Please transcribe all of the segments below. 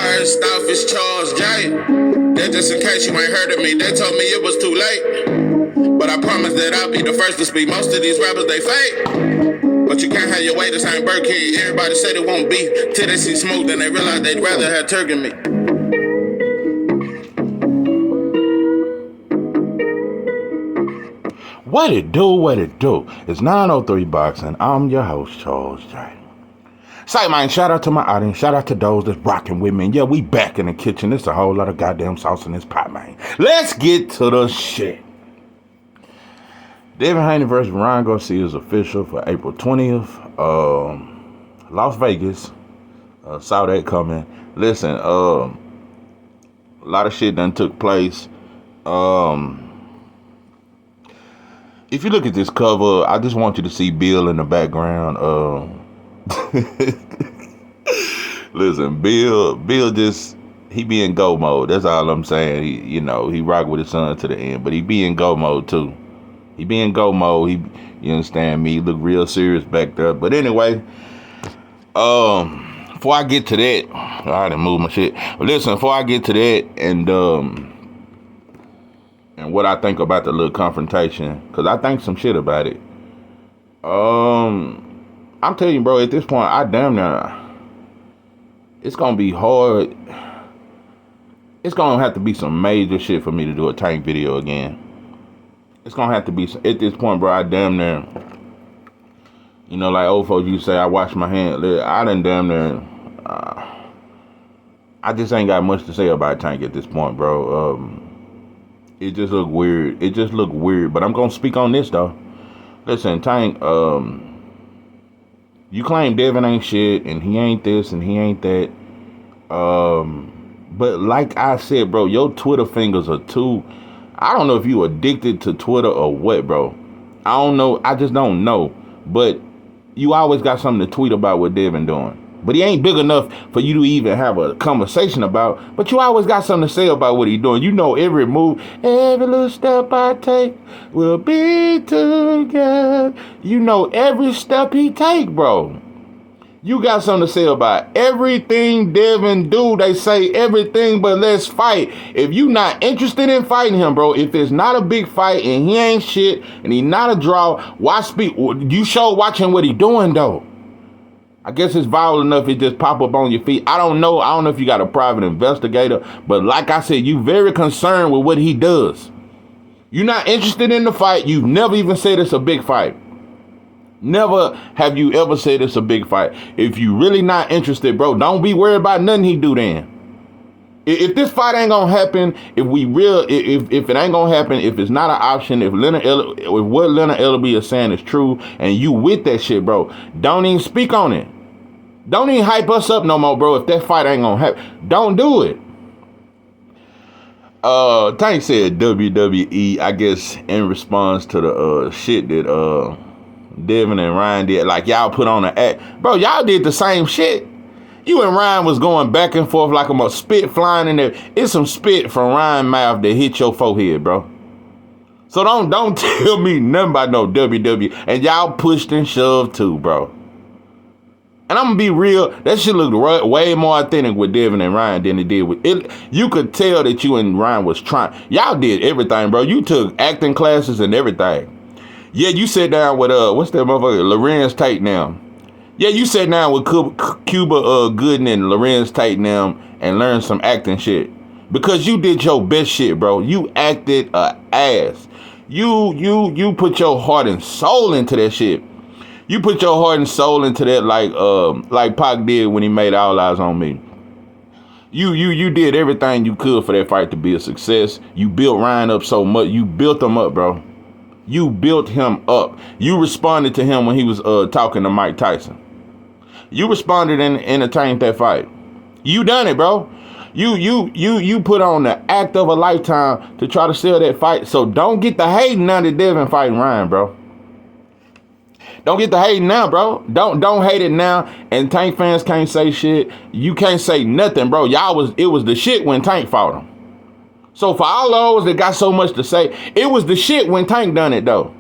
First off, it's Charles J. That just in case you ain't heard of me, they told me it was too late. But I promise that I'll be the first to speak. Most of these rappers, they fake. But you can't have your way, this ain't Burger King. Everybody said it won't be till they see smoke, then they realize they'd rather have turkey meat. What it do, what it do? It's 903 Boxing. I'm your host, Charles J. Say, man, shout out to my audience. Shout out to those that's rocking with me. And yeah, we back in the kitchen. There's a whole lot of goddamn sauce in this pot, man. Let's get to the shit. DEVIN HANEY versus Ryan Garcia is official for April 20th. Las Vegas. Saw that coming. Listen, a lot of shit done took place. If you look at this cover, I just want you to see Bill in the background. Listen, Bill just, he be in go mode. That's all I'm saying. He rock with his son to the end, but he be in go mode too. He be in go mode. You understand me? He look real serious back there. But anyway, before I get to that, I done moved my shit. But listen, before I get to that and what I think about the little confrontation, because I think some shit about it. I'm telling you, bro, at this point, it's going to be hard. It's going to have to be some major shit for me to do a Tank video again. It's going to have to be, at this point, bro, I damn near, like old folks you say, I wash my hands. I done damn near, I just ain't got much to say about Tank at this point, bro. It just look weird. But I'm going to speak on this, though. Listen, Tank, you claim DEVIN ain't shit, and he ain't this, and he ain't that. But like I said, bro, your Twitter fingers are too... I don't know if you addicted to Twitter or what, bro. I don't know. I just don't know. But you always got something to tweet about what DEVIN doing. But he ain't big enough for you to even have a conversation about. But you always got something to say about what he doing. You know every move, every little step I take will be together. You know every step he take, bro. You got something to say about everything DEVIN do. They say everything but let's fight. If you not interested in fighting him, bro, if it's not a big fight and he ain't shit and he not a draw, why speak? You show watching what he doing, though. I guess it's viral enough it just pop up on your feet. I don't know if you got a private investigator, but like I said, you very concerned with what he does. You're not interested in the fight. You've never even said it's a big fight. Never have you ever said it's a big fight. If you really not interested, bro, don't be worried about nothing he do then. If this fight ain't gonna happen, if it ain't gonna happen, if it's not an option, if what Leonard Ellerby is saying is true, and you with that shit, bro, don't even speak on it. Don't even hype us up no more, bro. If that fight ain't gonna happen, don't do it. Tank said WWE, I guess, in response to the shit that DEVIN and Ryan did, like y'all put on an act, bro. Y'all did the same shit. You and Ryan was going back and forth like a spit flying in there. It's some spit from Ryan's mouth that hit your forehead, bro. So don't tell me nothing about no WWE. And y'all pushed and shoved too, bro. And I'm gonna be real, that shit looked way more authentic with DEVIN and Ryan than it did with it. You could tell that you and Ryan was trying. Y'all did everything, bro. You took acting classes and everything. Yeah, you sat down with what's that motherfucker? Lorenz Tate now. Yeah, you sat down with Cuba Gooden and Lorenz Tate now and learned some acting shit. Because you did your best shit, bro. You acted a ass. You put your heart and soul into that shit. You put your heart and soul into that like Pac did when he made All Eyes on Me. You did everything you could for that fight to be a success. You built Ryan up so much. You built him up, bro. You built him up. You responded to him when he was talking to Mike Tyson. You responded and entertained that fight. You done it, bro. You put on the act of a lifetime to try to sell that fight. So don't get the hating now that DEVIN fighting Ryan, bro. Don't get the hating now, bro. Don't hate it now. And Tank fans can't say shit. You can't say nothing, bro. It was the shit when Tank fought him. So for all those that got so much to say, it was the shit when Tank done it, though.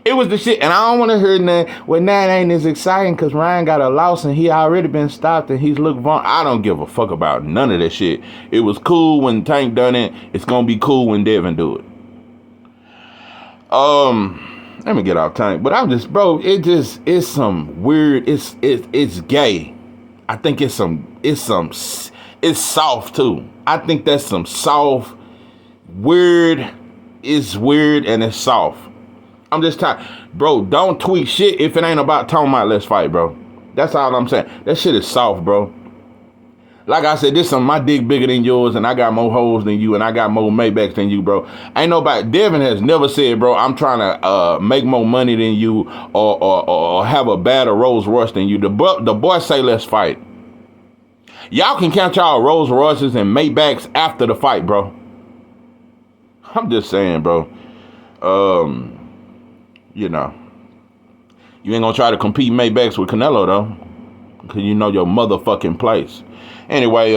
It was the shit, and I don't want to hear nothing. Well, now it ain't as exciting because Ryan got a loss and he already been stopped and he's looked vulnerable. I don't give a fuck about none of that shit. It was cool when Tank done it. It's gonna be cool when Devin do it. Let me get off Tank, but I'm just, bro. It's some weird. It's gay. I think it's soft too. I think that's some soft, weird. It's weird and it's soft. I'm just tired. Bro, don't tweet shit if it ain't about talking about let's fight, bro. That's all I'm saying. That shit is soft, bro. Like I said, my dick bigger than yours, and I got more hoes than you, and I got more Maybachs than you, bro. Ain't nobody. Devin has never said, bro, I'm trying to make more money than you or have a better Rolls Royce than you. The boy say let's fight. Y'all can count y'all Rolls Royces and Maybachs after the fight, bro. I'm just saying, bro. You know, you ain't gonna try to compete Maybachs with Canelo though, because you know your motherfucking place. Anyway,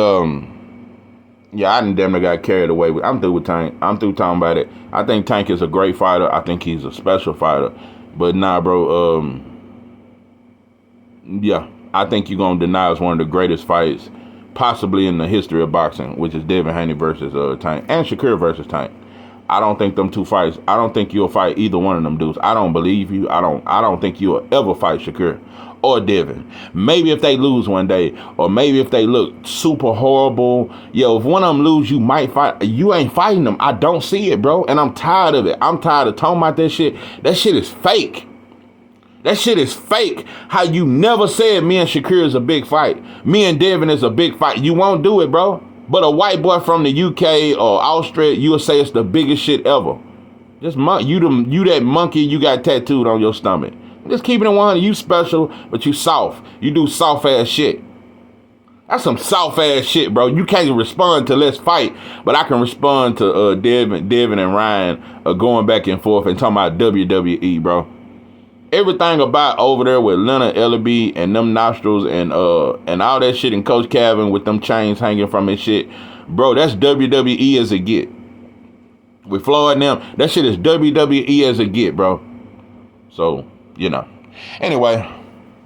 yeah, I damn near got carried away with. I'm through with Tank. I'm through talking about it. I think Tank is a great fighter. I think he's a special fighter. But nah, bro. Yeah, I think you're gonna deny us one of the greatest fights possibly in the history of boxing, which is Devin Haney versus Tank and Shakur versus Tank. I don't think them two fights. I don't think you'll fight either one of them dudes. I don't believe you. I don't think you'll ever fight Shakur or Devin. Maybe if they lose one day, or maybe if they look super horrible. Yo, if one of them lose, you might fight. You ain't fighting them. I don't see it, bro. And I'm tired of it. I'm tired of talking about that shit. That shit is fake. That shit is fake. How you never said me and Shakur is a big fight. Me and Devin is a big fight. You won't do it, bro. But a white boy from the UK or Austria, you'll say it's the biggest shit ever. Just you that monkey you got tattooed on your stomach. Just keeping it 100. You special, but you soft. You do soft ass shit. That's some soft ass shit, bro. You can't respond to let's fight, but I can respond to Devin and Ryan going back and forth and talking about WWE, bro. Everything about over there with Leonard Ellaby and them nostrils and all that shit and Coach Calvin with them chains hanging from his shit, bro, that's WWE as it get. With Floyd and them, that shit is WWE as it get, bro. So, you know. Anyway,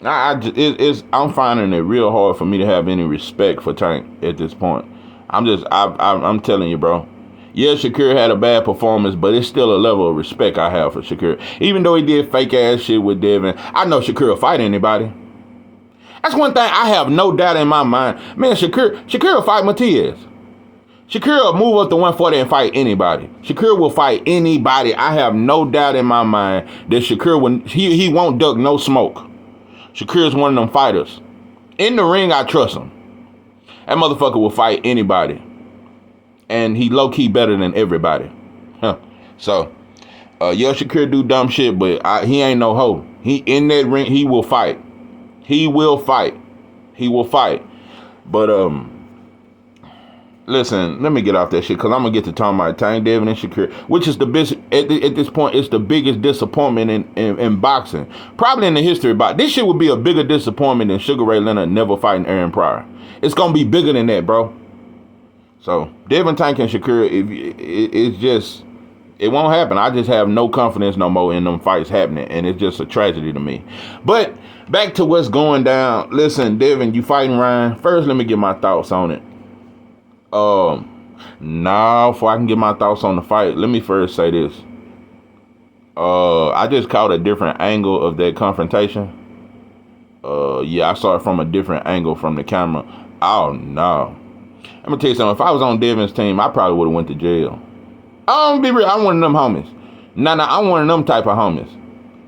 I'm finding it real hard for me to have any respect for Tank at this point. I'm telling you, bro. Yeah, Shakur had a bad performance, but it's still a level of respect I have for Shakur. Even though he did fake ass shit with Devin, I know Shakur will fight anybody. That's one thing I have no doubt in my mind. Man, Shakur will fight Matias. Shakur will move up to 140 and fight anybody. Shakur will fight anybody. I have no doubt in my mind that Shakur he won't duck no smoke. Shakur is one of them fighters. In the ring, I trust him. That motherfucker will fight anybody. And he low-key better than everybody. So, yeah, Shakur do dumb shit, but he ain't no hoe. He in that ring, he will fight. He will fight. He will fight. But, listen, let me get off that shit, because I'm going to get to talking about Tank, Devin, and Shakur, which is the biggest, at this point, it's the biggest disappointment in boxing. Probably in the history of boxing. This shit would be a bigger disappointment than Sugar Ray Leonard never fighting Aaron Pryor. It's going to be bigger than that, bro. So, Devin, Tank, and Shakur, it won't happen. I just have no confidence no more in them fights happening, and it's just a tragedy to me. But, back to what's going down. Listen, Devin, you fighting Ryan. First, let me get my thoughts on it. Now, before I can get my thoughts on the fight, let me first say this. I just caught a different angle of that confrontation. Yeah, I saw it from a different angle from the camera. Oh, no. I'm gonna tell you something. If I was on Devin's team, I probably would have went to jail. I'm gonna be real. I'm one of them homies. I'm one of them type of homies.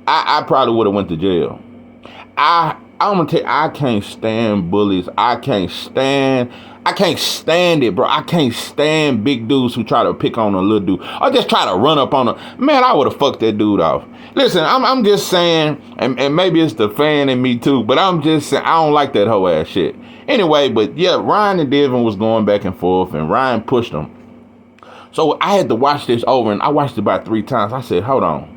I probably would have went to jail. I'm gonna tell you, I can't stand bullies. I can't stand it, bro. I can't stand big dudes who try to pick on a little dude or just try to run up on a man. I would have fucked that dude off. Listen, I'm just saying, and maybe it's the fan in me too, but I'm just saying I don't like that whole ass shit. Anyway, but yeah, Ryan and Devin was going back and forth, and Ryan pushed him. So I had to watch this over, and I watched it about 3 times. I said, hold on.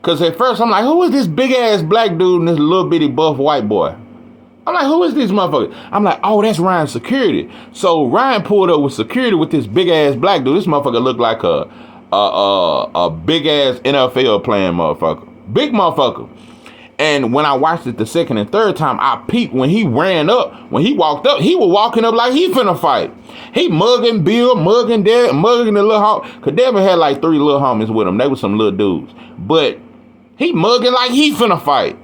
Because at first, I'm like, who is this big-ass black dude and this little bitty buff white boy? I'm like, who is this motherfucker? I'm like, oh, that's Ryan's security. So Ryan pulled up with security with this big-ass black dude. This motherfucker looked like a big-ass NFL playing motherfucker. Big motherfucker. And when I watched it the second and third time, I peeped when he ran up. When he walked up, he was walking up like he finna fight. He mugging Bill, mugging Dad, mugging the little homie. Cause Devin had like 3 little homies with him. They were some little dudes. But he mugging like he finna fight.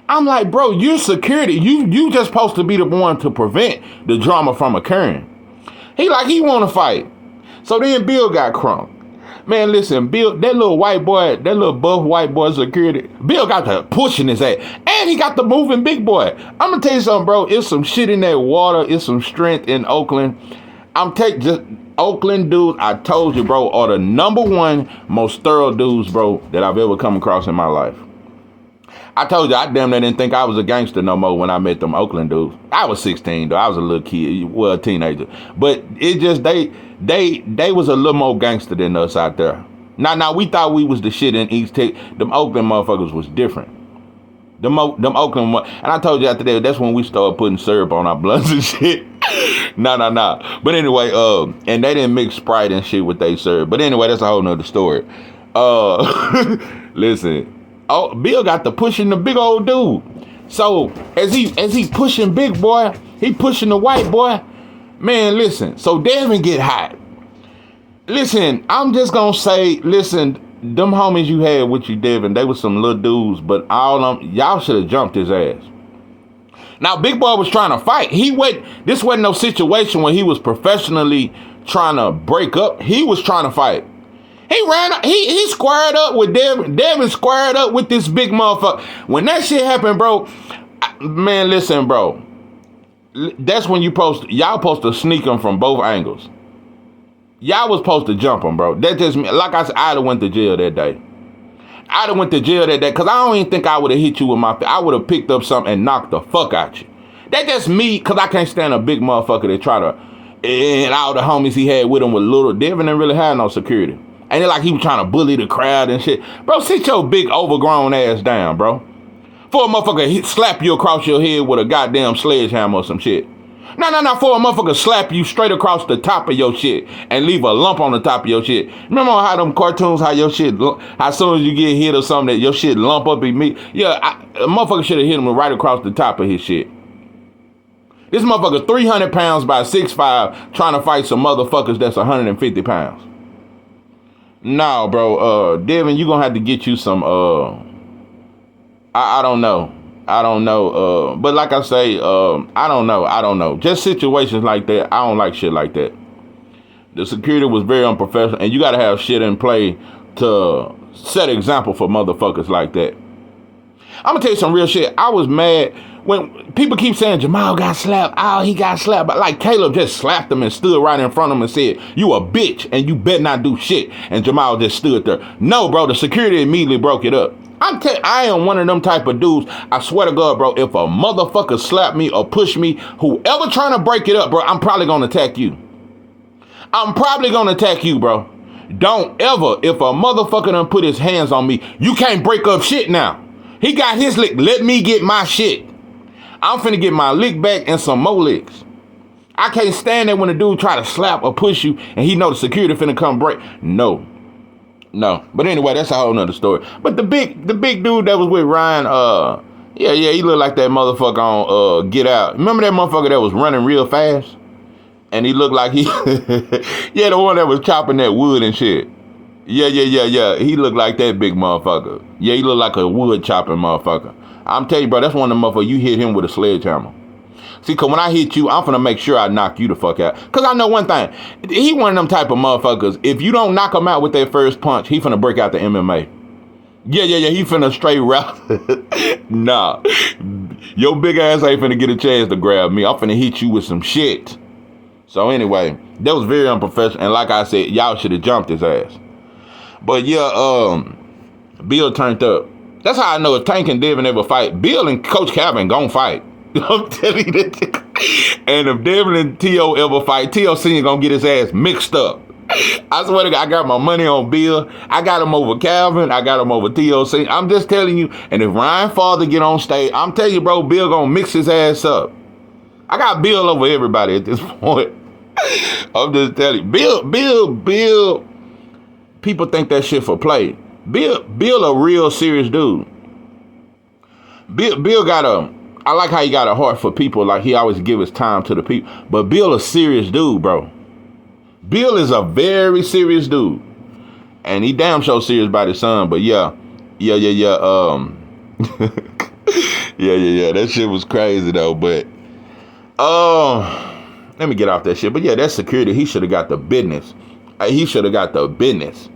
I'm like, bro, you're security. You just supposed to be the one to prevent the drama from occurring. He like he wanna fight. So then Bill got crunk. Man, listen, Bill, that little white boy, that little buff white boy security, Bill got the pushing his ass. And he got the moving big boy. I'm going to tell you something, bro. It's some shit in that water. It's some strength in Oakland. Just Oakland dudes, I told you, bro, are the #1 most thorough dudes, bro, that I've ever come across in my life. I told you, I damn near didn't think I was a gangster no more when I met them Oakland dudes. I was 16, though. I was a little kid, well, a teenager. But it just, they was a little more gangster than us out there. Now, we thought we was the shit in East Texas. Them Oakland motherfuckers was different. Them Oakland, and I told you after that, that's when we started putting syrup on our blunts and shit. Nah. But anyway, and they didn't mix Sprite and shit with they syrup. But anyway, that's a whole nother story. Listen. Oh, Bill got the pushing the big old dude. So as he pushing big boy, he pushing the white boy. Man, listen. So Devin get hot. Listen, I'm just gonna say, listen, them homies you had with you, Devin, they was some little dudes, but all of them, y'all should have jumped his ass. Now, Big Boy was trying to fight. This wasn't no situation where he was professionally trying to break up. He was trying to fight. He ran up, he squared up with Devin. Devin squared up with this big motherfucker. When that shit happened, bro, man, listen, bro. That's when y'all supposed to sneak him from both angles. Y'all was supposed to jump him, bro. That just, like I said, I'd have went to jail that day. I'd have went to jail that day, because I don't even think I would have hit you with I would have picked up something and knocked the fuck out you. That's just me, because I can't stand a big motherfucker that try to, and all the homies he had with him with little. Devin didn't really have no security. And it's like he was trying to bully the crowd and shit. Bro, sit your big overgrown ass down, bro. For a motherfucker slap you across your head with a goddamn sledgehammer or some shit. No. For a motherfucker slap you straight across the top of your shit and leave a lump on the top of your shit. Remember how them cartoons, how your shit, how soon as you get hit or something, that your shit lump up immediately? Yeah, a motherfucker should have hit him right across the top of his shit. This motherfucker 300 pounds by 6'5", trying to fight some motherfuckers that's 150 pounds. No, bro, Devin, you gonna have to get you some, I don't know. But like I say, I don't know. Just situations like that, I don't like shit like that. The security was very unprofessional, and you gotta have shit in play to set example for motherfuckers like that. I'm gonna tell you some real shit. I was mad when people keep saying Jamal got slapped. Oh, he got slapped. But like Caleb just slapped him and stood right in front of him and said, "You a bitch and you better not do shit." And Jamal just stood there. No, bro, the security immediately broke it up. I am one of them type of dudes. I swear to God, bro, if a motherfucker slap me or push me, whoever trying to break it up, bro, I'm probably gonna attack you. Bro. Don't ever, if a motherfucker done put his hands on me, you can't break up shit now. He got his lick. Let me get my shit. I'm finna get my lick back and some more licks. I can't stand there when a dude try to slap or push you and he know the security finna come break. No. But anyway, that's a whole nother story. But the big dude that was with Ryan, yeah, he looked like that motherfucker on Get Out. Remember that motherfucker that was running real fast? And he looked like yeah, the one that was chopping that wood and shit. Yeah. He looked like that big motherfucker. Yeah, he looked like a wood chopping motherfucker. I'm telling you, bro, that's one of the motherfuckers, you hit him with a sledgehammer. See, because when I hit you, I'm finna make sure I knock you the fuck out. Because I know one thing. He one of them type of motherfuckers. If you don't knock him out with that first punch, he finna break out the MMA. Yeah. He finna straight route. Nah. Your big ass ain't finna get a chance to grab me. I'm finna hit you with some shit. So anyway, that was very unprofessional. And like I said, y'all should have jumped his ass. But yeah, Bill turned up. That's how I know if Tank and Devin ever fight, Bill and Coach Calvin gon' fight. I'm telling you that. And if Devin and T.O. ever fight, T.O. Senior gonna get his ass mixed up. I swear to God, I got my money on Bill. I got him over Calvin. I got him over T.O. Senior. I'm just telling you. And if Ryan Father get on stage, I'm telling you, bro, Bill gonna mix his ass up. I got Bill over everybody at this point. I'm just telling you. Bill, people think that shit for play. Bill a real serious dude. Bill got I like how he got a heart for people. Like he always give his time to the people. But Bill a serious dude, bro. Bill is a very serious dude. And he damn sure serious about his son. But yeah. Yeah. Yeah. That shit was crazy though. But let me get off that shit. But yeah, that security, he should have got the business. He should have got the business.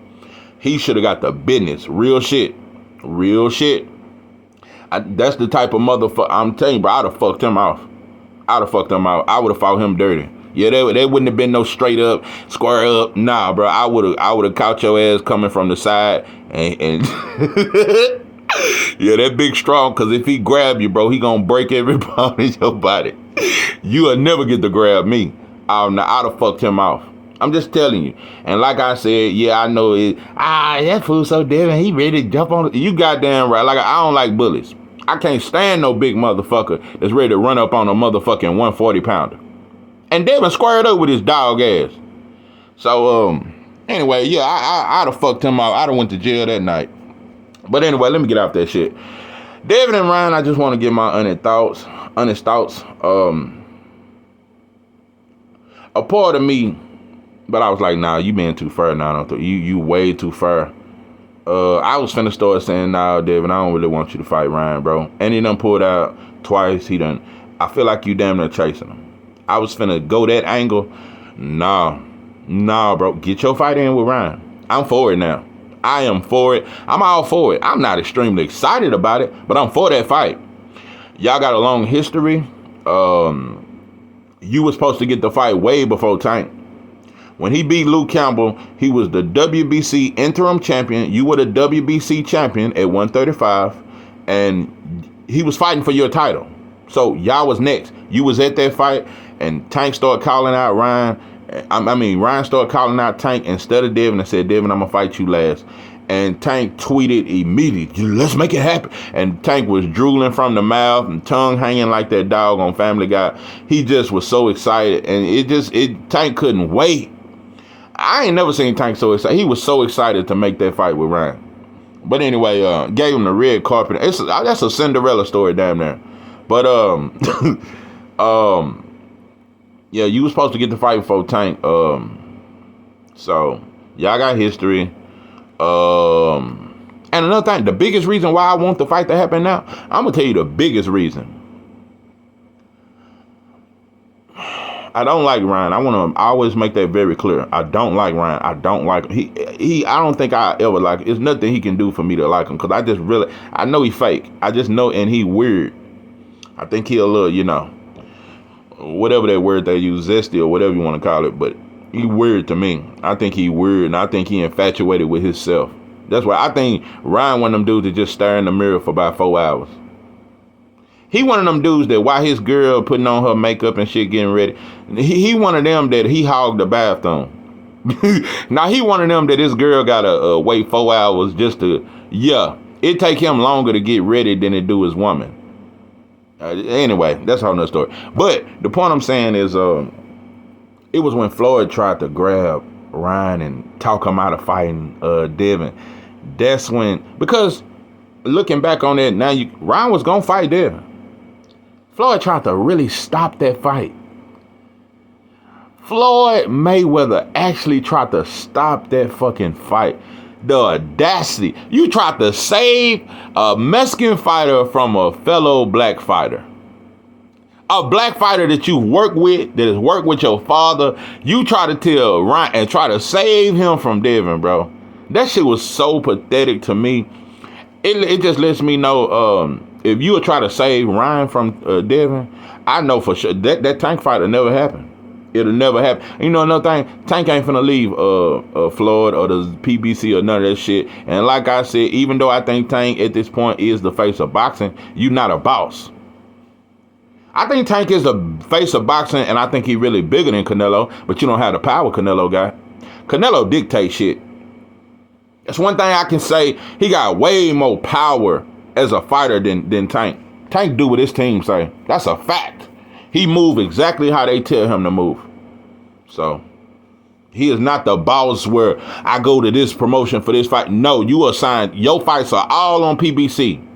He should have got the business. Real shit. That's the type of motherfucker. I'm telling you, bro, I'd have fucked him off. I would have fought him dirty. Yeah, they wouldn't have been no straight up, square up. Nah, bro, I would have caught your ass coming from the side and yeah, that big strong, because if he grab you, bro, he gonna break every bone in your body. You'll never get to grab me. I'd have fucked him off. I'm just telling you. And like I said, yeah, I know it. That fool so Devin, he ready to jump on it. You goddamn right. Like, I don't like bullies. I can't stand no big motherfucker that's ready to run up on a motherfucking 140 pounder. And Devin squared up with his dog ass. So, anyway, yeah, I'd have fucked him off. I'd have went to jail that night. But anyway, let me get off that shit. Devin and Ryan, I just want to get my honest thoughts. A part of me, but I was like, nah, you being too far now. You way too far. I was finna start saying, nah, Devin, I don't really want you to fight Ryan, bro. And he done pulled out twice. I feel like you damn near chasing him. I was finna go that angle. Nah, bro. Get your fight in with Ryan. I'm for it now. I am for it. I'm all for it. I'm not extremely excited about it, but I'm for that fight. Y'all got a long history. You was supposed to get the fight way before Tank. When he beat Luke Campbell, he was the WBC interim champion. You were the WBC champion at 135, and he was fighting for your title. So y'all was next. You was at that fight, and Tank started calling out Ryan. Ryan started calling out Tank instead of Devin and said, Devin, I'm going to fight you last. And Tank tweeted immediately, let's make it happen. And Tank was drooling from the mouth and tongue hanging like that dog on Family Guy. He just was so excited. And Tank couldn't wait. I ain't never seen Tank so excited. He was so excited to make that fight with Ryan. But anyway, gave him the red carpet. That's a Cinderella story damn near. But yeah, you was supposed to get the fight before Tank. So y'all got history. And another thing, the biggest reason why I want the fight to happen now, I'm gonna tell you the biggest reason. I don't like Ryan. I want to always make that very clear. I don't like Ryan. I don't like him. I don't think I ever like him. There's nothing he can do for me to like him, because I know he fake. I just know, and he weird. I think he a little, whatever that word they use, zesty or whatever you want to call it, but he weird to me. I think he weird, and I think he infatuated with himself. That's why I think Ryan one of them dudes that just stare in the mirror for about 4 hours. He one of them dudes that while his girl putting on her makeup and shit getting ready, he one of them that he hogged the bathroom. Now he one of them that his girl gotta wait 4 hours just to, it take him longer to get ready than it do his woman. Anyway, that's a whole nother story. But the point I'm saying is, it was when Floyd tried to grab Ryan and talk him out of fighting Devin. That's when, because looking back on that now, Ryan was gonna fight Devin. Floyd tried to really stop that fight. Floyd Mayweather actually tried to stop that fucking fight. The audacity. You tried to save a Mexican fighter from a fellow black fighter. A black fighter that you work with, that has worked with your father. You try to tell Ryan and try to save him from Devin, bro. That shit was so pathetic to me. It just lets me know, if you would try to save Ryan from Devin, I know for sure that Tank fight will never happen. It'll never happen. You know another thing? Tank ain't finna leave Floyd or the PBC or none of that shit. And like I said, even though I think Tank at this point is the face of boxing, you not a boss. I think Tank is the face of boxing, and I think he really bigger than Canelo, but you don't have the power Canelo got. Canelo dictates shit. That's one thing I can say. He got way more power as a fighter than Tank. Tank do what his team say. That's a fact. He move exactly how they tell him to move. So, He is not the boss where I go to this promotion for this fight. No, you assigned. Your fights are all on PBC.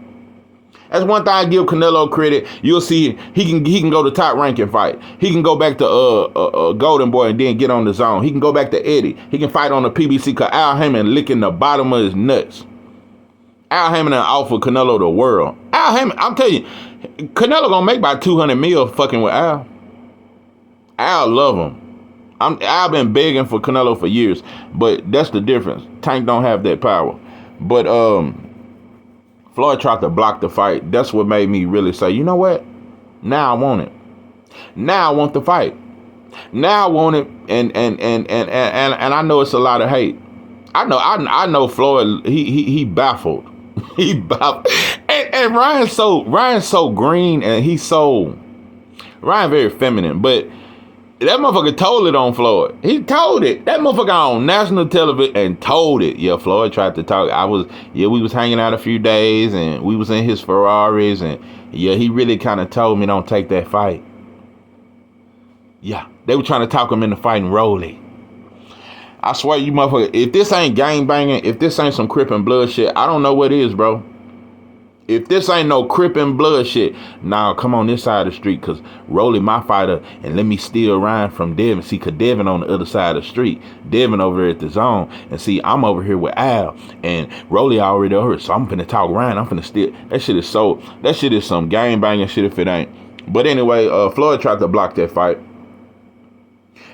That's one thing I give Canelo credit. You'll see he can go to top ranking fight. He can go back to Golden Boy and then get on the zone. He can go back to Eddie. He can fight on the PBC because Al Heyman licking the bottom of his nuts. Al Heyman and offer Canelo the world. Al Heyman, I'm telling you, Canelo gonna make about 200 mil fucking with Al. Al love him. I've been begging for Canelo for years, but that's the difference. Tank don't have that power. But Floyd tried to block the fight. That's what made me really say, you know what? Now I want it. Now I want the fight. Now I want it, and I know it's a lot of hate. I know Floyd. He baffled. He baffled. And Ryan's so green, and Ryan very feminine, but that motherfucker told it on Floyd. He told it. That motherfucker on national television and told it. Yeah, Floyd tried to talk. We was hanging out a few days and we was in his Ferraris and yeah, he really kind of told me don't take that fight. Yeah, they were trying to talk him into fighting Rolly. I swear you motherfucker, if this ain't gang banging, if this ain't some Crip and blood shit, I don't know what is, bro. If this ain't no Crip and blood shit, nah, come on this side of the street, cause Rolly my fighter, and let me steal Ryan from Devin. See, cause Devin on the other side of the street. Devin over there at the zone, and see, I'm over here with Al, and Rolly already over, so I'm finna talk Ryan. I'm finna steal. That shit is some gang banging shit if it ain't. But anyway, Floyd tried to block that fight.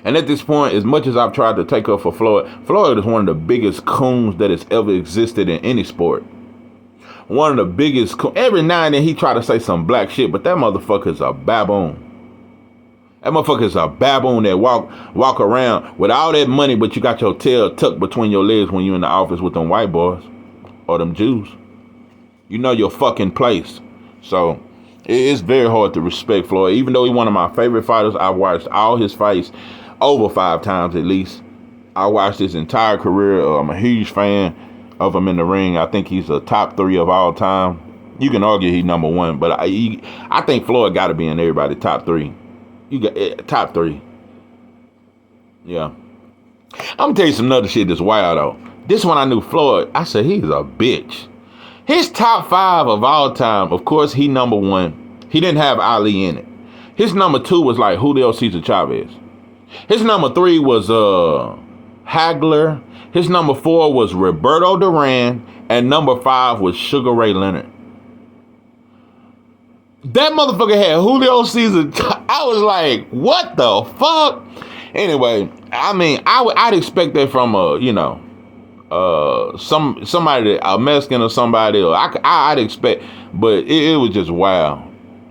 And at this point, as much as I've tried to take up for Floyd is one of the biggest coons that has ever existed in any sport. One of the biggest. Every now and then he try to say some black shit, but that motherfucker's a baboon. That motherfucker's a baboon that walk around with all that money, but you got your tail tucked between your legs when you in the office with them white boys or them Jews. You know your fucking place. So it's very hard to respect Floyd. Even though he's one of my favorite fighters, I've watched all his fights over 5 times at least. I watched his entire career. I'm a huge fan of him in the ring. I think he's a top 3 of all time. You can argue he's number 1, but I think Floyd got to be in everybody's top 3. You got top 3. Yeah. I'm gonna tell you some other shit that's wild though. This one I knew Floyd. I said he's a bitch. His top 5 of all time. Of course, he number 1. He didn't have Ali in it. His number 2 was like Julio Cesar Chavez. His number 3 was Hagler. His number 4 was Roberto Duran, and number 5 was Sugar Ray Leonard. That motherfucker had Julio Cesar. I was like, what the fuck? Anyway, I mean, I'd expect that from somebody, a Mexican or somebody. Or I'd expect, but it was just wild.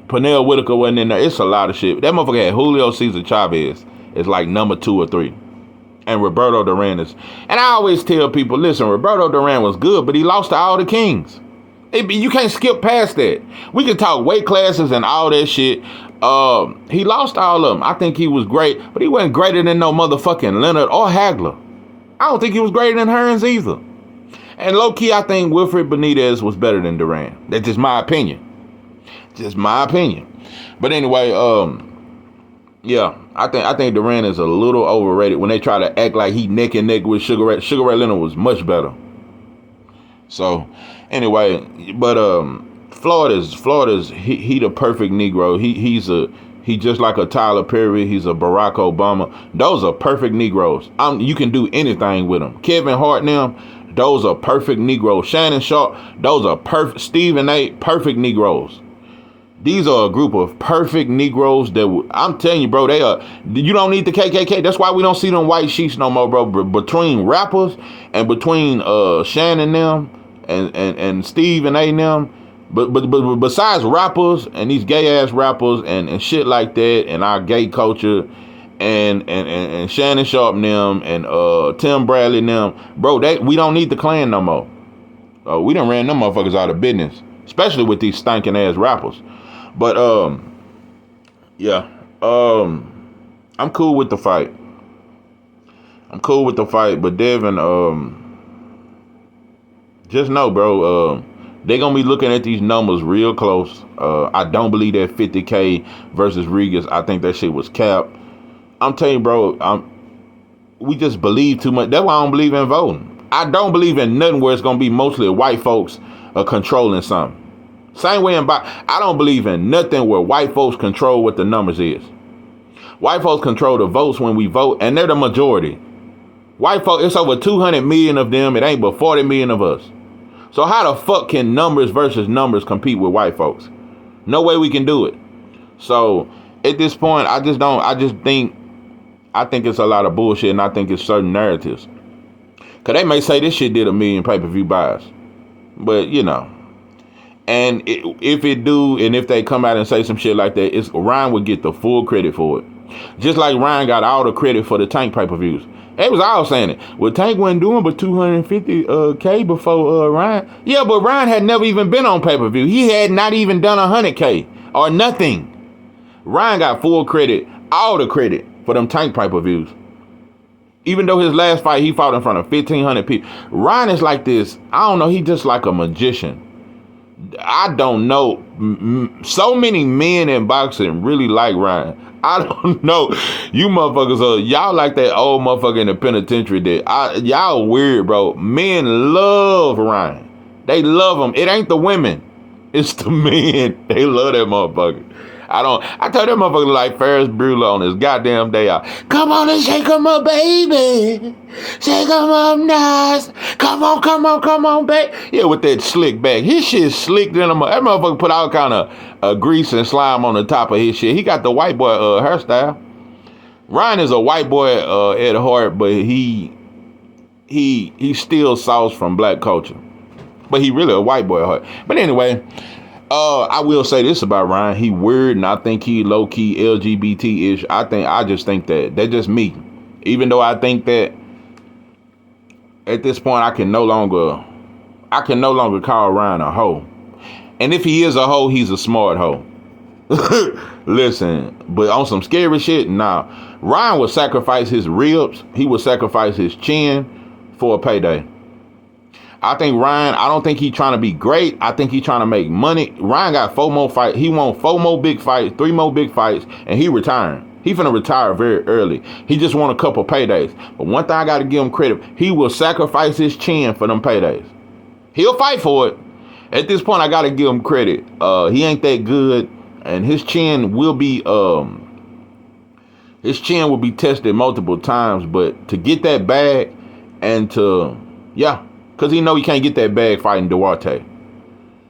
Pernell Whitaker wasn't in there. It's a lot of shit. That motherfucker had Julio Cesar Chavez. It's like number 2 or 3. And Roberto Duran is. And I always tell people, listen, Roberto Duran was good, but he lost to all the kings. You can't skip past that. We can talk weight classes and all that shit. He lost all of them. I think he was great, but he wasn't greater than no motherfucking Leonard or Hagler. I don't think he was greater than Hearns either. And low-key, I think Wilfred Benitez was better than Duran. That's just my opinion. Just my opinion. But anyway, yeah, I think Duran is a little overrated when they try to act like he neck and neck with Sugar Ray. Sugar Ray Leonard was much better. So anyway, but Floyd is he the perfect Negro. He just like a Tyler Perry. He's a Barack Obama. Those are perfect Negroes. You can do anything with them. Kevin Hart now, those are perfect Negroes. Shannon Sharp, those are perfect. Stephen A, perfect Negroes. These are a group of perfect Negroes that I'm telling you, bro, they are. You don't need the KKK. That's why we don't see them white sheets no more, bro. Between rappers and between Shannon them and Steve and A them, but besides rappers and these gay ass rappers and shit like that and our gay culture and Shannon Sharp them and Tim Bradley them, bro, we don't need the Klan no more. We done ran them motherfuckers out of business, especially with these stinking ass rappers. But yeah, I'm cool with the fight. But Devin, just know, bro, they gonna be looking at these numbers real close. I don't believe that 50K versus Regis. I think that shit was capped. I'm telling you, bro, we just believe too much. That's why I don't believe in voting. I don't believe in nothing where it's gonna be mostly white folks controlling something. Same way I don't believe in nothing where white folks control what the numbers is. White folks control the votes when we vote, and they're the majority. White folks, it's over 200 million of them. It ain't but 40 million of us. So how the fuck can numbers versus numbers compete with white folks? No way we can do it. So at this point, I think it's a lot of bullshit, and I think it's certain narratives. Cause they may say this shit did 1 million pay-per-view buys, but you know, and if it do, and if they come out and say some shit like that, Ryan would get the full credit for it. Just like Ryan got all the credit for the Tank pay-per-views. They was all saying it. Well, Tank wasn't doing but 250K before Ryan. Yeah, but Ryan had never even been on pay-per-view. He had not even done 100K or nothing. Ryan got full credit, all the credit for them Tank pay-per-views. Even though his last fight, he fought in front of 1,500 people. Ryan is like this, I don't know, he just like a magician. I don't know. So many men in boxing really like Ryan. I don't know. You motherfuckers, y'all like that old motherfucker in the penitentiary that y'all weird, bro. Men love Ryan. They love him. It ain't the women. It's the men. They love that motherfucker. I told that motherfucker like Ferris Bueller on his goddamn day out. Come on and shake him up, baby. Shake him up nice. Come on, baby. Yeah, with that slick back. His shit slick than him. That motherfucker put all kind of grease and slime on the top of his shit. He got the white boy hairstyle. Ryan is a white boy at heart, but he still sauce from black culture. But he really a white boy at heart. But anyway, I will say this about Ryan. He weird, and I think he low-key LGBT-ish. I just think that. That's just me. Even though I think that at this point I can no longer call Ryan a hoe. And if he is a hoe, he's a smart hoe. Listen, but on some scary shit, nah. Ryan would sacrifice his ribs. He would sacrifice his chin for a payday. I think Ryan, I don't think he's trying to be great. I think he's trying to make money. Ryan got 4 more fights. He won 4 more big fights, 3 more big fights, and he retiring. He finna retire very early. He just won a couple paydays. But one thing I got to give him credit, he will sacrifice his chin for them paydays. He'll fight for it. At this point, I got to give him credit. He ain't that good, and his chin will be tested multiple times. But to get that bag and because he know he can't get that bag fighting Duarte.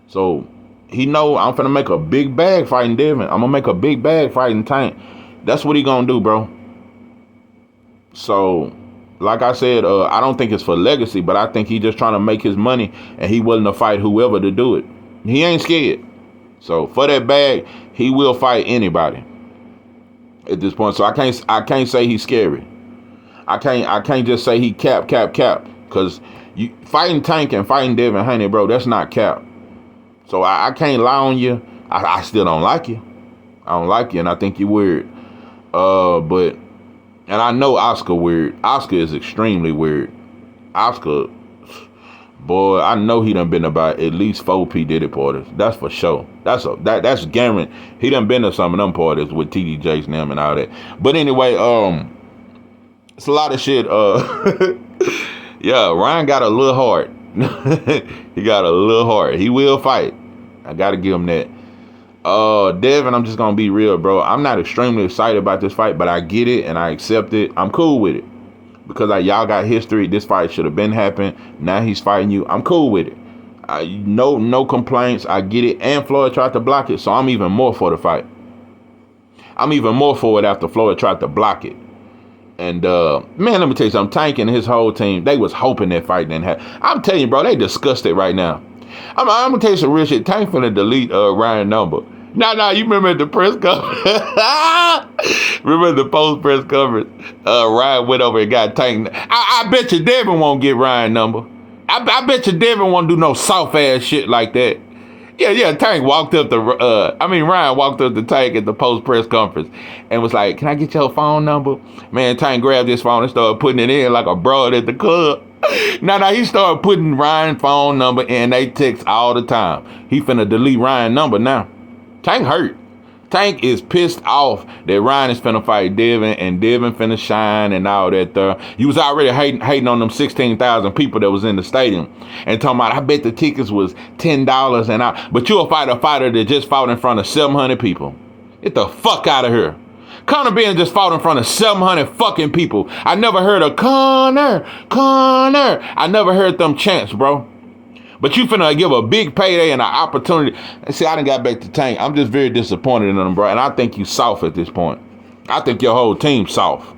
So he know I'm finna make a big bag fighting Devin. I'm gonna make a big bag fighting Tank. That's what he gonna do, bro. So, like I said, I don't think it's for legacy, but I think he just trying to make his money, and he willing to fight whoever to do it. He ain't scared. So for that bag, he will fight anybody at this point. So I can't say he's scary. I can't just say he cap, because you fighting Tank and fighting Devin Haney, bro, that's not cap. So I can't lie on you. I still don't like you. I don't like you, and I think you're weird. And I know Oscar weird. Oscar is extremely weird. Oscar, boy, I know he done been about at least 4 P. Diddy parties. That's for sure. That's guaranteed. He done been to some of them parties with TD Jakes and them and all that. But anyway, it's a lot of shit. Yeah, Ryan got a little heart. He got a little heart. He will fight. I got to give him that. Devin, I'm just going to be real, bro. I'm not extremely excited about this fight, but I get it and I accept it. I'm cool with it. Because y'all got history. This fight should have been happened. Now he's fighting you. I'm cool with it. No complaints. I get it. And Floyd tried to block it, so I'm even more for the fight. I'm even more for it after Floyd tried to block it. And, man, let me tell you something. Tank and his whole team, they was hoping that fight didn't happen. I'm telling you, bro, they disgusted right now. I'm going to tell you some real shit. Tank finna delete Ryan number. Nah, you remember at the press conference? Remember the post-press conference? Ryan went over and got Tank. I bet you Devin won't get Ryan number. I bet you Devin won't do no soft-ass shit like that. Yeah, Tank walked up Ryan walked up the Tank at the post-press conference and was like, can I get your phone number? Man, Tank grabbed his phone and started putting it in like a broad at the club. Now, he started putting Ryan's phone number in. They text all the time. He finna delete Ryan's number now. Tank hurt. Tank is pissed off that Ryan is finna fight Devin and Devin finna shine and all that there. You was already hating on them 16,000 people that was in the stadium and talking about, I bet the tickets was $10 and out. But you'll fight a fighter that just fought in front of 700 people. Get the fuck out of here. Conor Ben just fought in front of 700 fucking people. I never heard of Conor. I never heard them chants, bro. But you finna give a big payday and an opportunity. And see, I done got back to Tank. I'm just very disappointed in them, bro. And I think you soft at this point. I think your whole team's soft.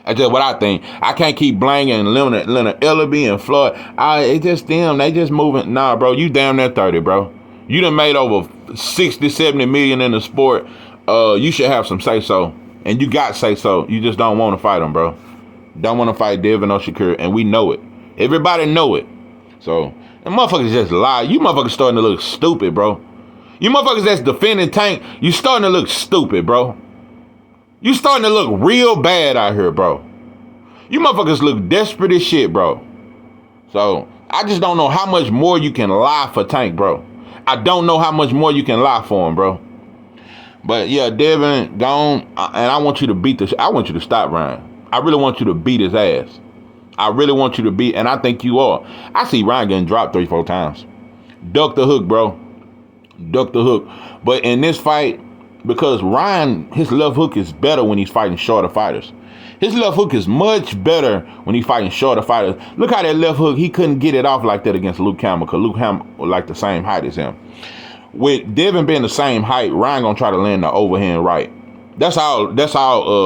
That's just what I think. I can't keep blanging Leonard Ellaby and Floyd. It's just them. They just moving. Nah, bro, you damn near 30, bro. You done made over 60, 70 million in the sport. You should have some say-so. And you got say-so. You just don't want to fight them, bro. Don't want to fight Devin or Shakur. And we know it. Everybody know it. So... and motherfuckers just lie. You motherfuckers starting to look stupid, bro. You motherfuckers that's defending Tank, you starting to look stupid, bro. You starting to look real bad out here, bro. You motherfuckers look desperate as shit, bro. So, I just don't know how much more you can lie for Tank, bro. I don't know how much more you can lie for him, bro. But yeah, Devin, gone. And I want you to beat I want you to stop Ryan. I really want you to beat his ass. I really want you to beat, and I think you are. I see Ryan getting dropped 3-4 times. Duck the hook, bro. Duck the hook. But in this fight, because Ryan, his left hook is better when he's fighting shorter fighters. His left hook is much better when he's fighting shorter fighters. Look how that left hook, he couldn't get it off like that against Luke Hamill, because Luke Hamill was like the same height as him. With Devin being the same height, Ryan gonna try to land the overhand right. That's all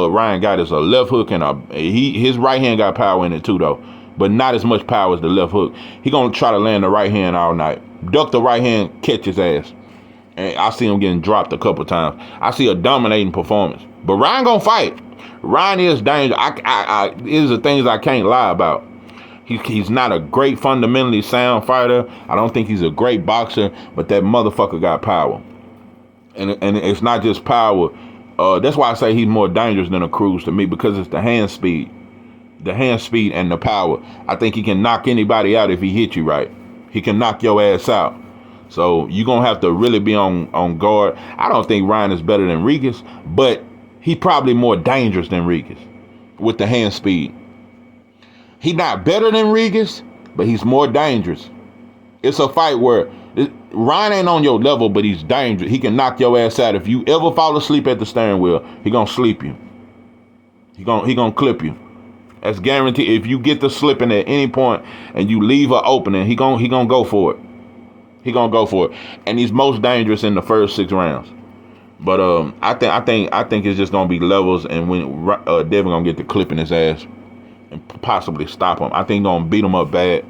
Ryan got is a left hook and his right hand got power in it too though, but not as much power as the left hook. He gonna try to land the right hand all night. Duck the right hand, catch his ass. And I see him getting dropped a couple times. I see a dominating performance. But Ryan gonna fight. Ryan is dangerous. These are things I can't lie about. He's not a great fundamentally sound fighter. I don't think he's a great boxer, but that motherfucker got power. And it's not just power. That's why I say he's more dangerous than a Cruz to me, because it's the hand speed. The hand speed and the power. I think he can knock anybody out if he hit you right. He can knock your ass out. So you're going to have to really be on guard. I don't think Ryan is better than Regis, but he's probably more dangerous than Regis with the hand speed. He's not better than Regis, but he's more dangerous. It's a fight where Ryan ain't on your level, but he's dangerous. He can knock your ass out. If you ever fall asleep at the steering wheel, he gonna sleep you. He gonna clip you. That's guaranteed. If you get to slipping at any point and you leave an opening, he gonna go for it. He gonna go for it. And he's most dangerous in the first 6 rounds. But I think it's just gonna be levels, and when Devin gonna get the clip in his ass and possibly stop him. I think gonna beat him up bad.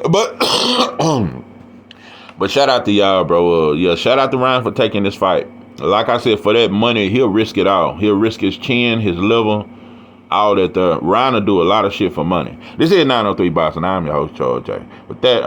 But but shout out to y'all, bro. Yeah, shout out to Ryan for taking this fight. Like I said, for that money, he'll risk it all. He'll risk his chin, his liver, all that. Ryan will do a lot of shit for money. This is 903 Boxing. I'm your host, Charles J. With that,